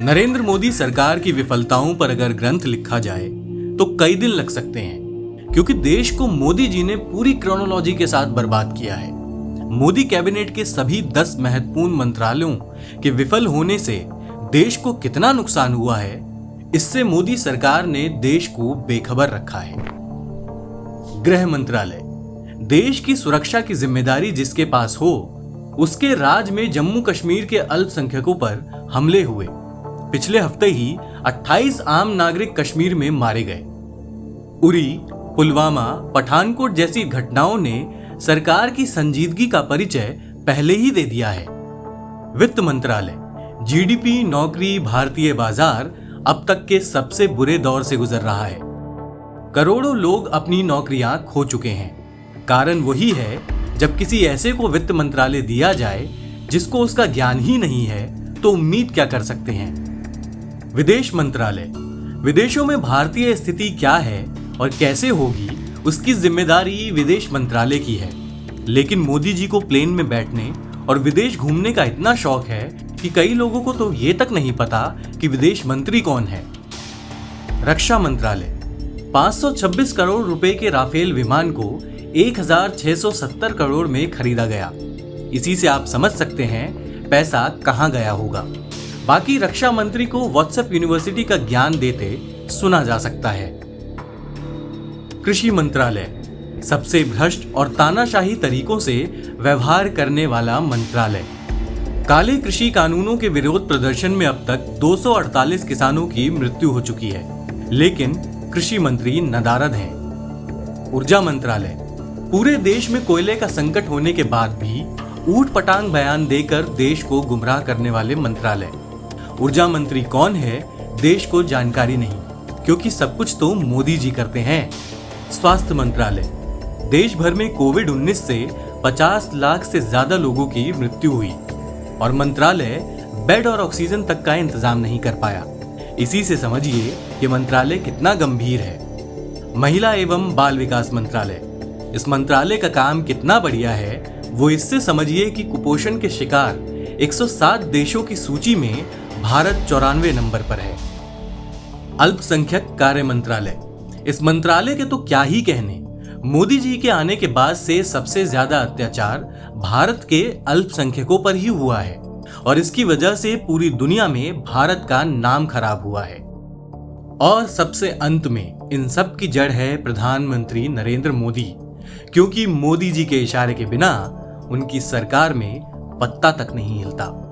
नरेंद्र मोदी सरकार की विफलताओं पर अगर ग्रंथ लिखा जाए तो कई दिन लग सकते हैं, क्योंकि देश को मोदी जी ने पूरी क्रोनोलॉजी के साथ बर्बाद किया है। मोदी कैबिनेट के सभी 10 महत्वपूर्ण मंत्रालयों के विफल होने से देश को कितना नुकसान हुआ है, इससे मोदी सरकार ने देश को बेखबर रखा है। गृह मंत्रालय, देश की सुरक्षा की जिम्मेदारी जिसके पास हो, उसके राज में जम्मू कश्मीर के अल्पसंख्यकों पर हमले हुए। पिछले हफ्ते ही 28 आम नागरिक कश्मीर में मारे गए। उरी, पुलवामा, पठानकोट जैसी घटनाओं ने सरकार की संजीदगी का परिचय पहले ही दे दिया है। वित्त मंत्रालय, जीडीपी, नौकरी, भारतीय बाजार अब तक के सबसे बुरे दौर से गुजर रहा है। करोड़ों लोग अपनी नौकरियां खो चुके हैं। कारण वही है, जब किसी ऐसे को वित्त मंत्रालय दिया जाए जिसको उसका ज्ञान ही नहीं है, तो उम्मीद क्या कर सकते हैं। विदेश मंत्रालय, विदेशों में भारतीय स्थिति क्या है और कैसे होगी, उसकी जिम्मेदारी विदेश मंत्रालय की है। लेकिन मोदी जी को प्लेन में बैठने और विदेश घूमने का इतना शौक है कि कई लोगों को तो ये तक नहीं पता कि विदेश मंत्री कौन है। रक्षा मंत्रालय, 526 करोड़ रुपए के राफेल विमान को 1670 करोड़ में खरीदा गया। इसी से आप समझ सकते हैं पैसा कहां गया होगा। बाकी रक्षा मंत्री को व्हाट्सएप यूनिवर्सिटी का ज्ञान देते सुना जा सकता है। कृषि मंत्रालय, सबसे भ्रष्ट और तानाशाही तरीकों से व्यवहार करने वाला मंत्रालय। काले कृषि कानूनों के विरोध प्रदर्शन में अब तक 248 किसानों की मृत्यु हो चुकी है, लेकिन कृषि मंत्री नदारद हैं। ऊर्जा मंत्रालय, पूरे देश में कोयले का संकट होने के बाद भी ऊट पटांग बयान देकर देश को गुमराह करने वाले मंत्रालय। ऊर्जा मंत्री कौन है, देश को जानकारी नहीं, क्योंकि सब कुछ तो मोदी जी करते हैं। स्वास्थ्य मंत्रालय, देश भर में कोविड-19 से 50 लाख से ज्यादा लोगों की मृत्यु हुई और मंत्रालय बेड और ऑक्सीजन तक का इंतजाम नहीं कर पाया। इसी से समझिए कि मंत्रालय कितना गंभीर है। महिला एवं बाल विकास मंत्रालय, इस मंत्रालय का काम कितना बढ़िया है, वो इससे समझिए कि कुपोषण के शिकार 107 देशों की सूची में भारत 94 नंबर पर है। अल्पसंख्यक कार्य मंत्रालय, इस मंत्रालय के तो क्या ही कहने। मोदी जी के आने के बाद से सबसे ज्यादा अत्याचार भारत के अल्पसंख्यकों पर ही हुआ है और इसकी वजह से पूरी दुनिया में भारत का नाम खराब हुआ है। और सबसे अंत में इन सब की जड़ है प्रधानमंत्री नरेंद्र मोदी, क्योंकि मोदी जी के इशारे के बिना उनकी सरकार में पत्ता तक नहीं हिलता।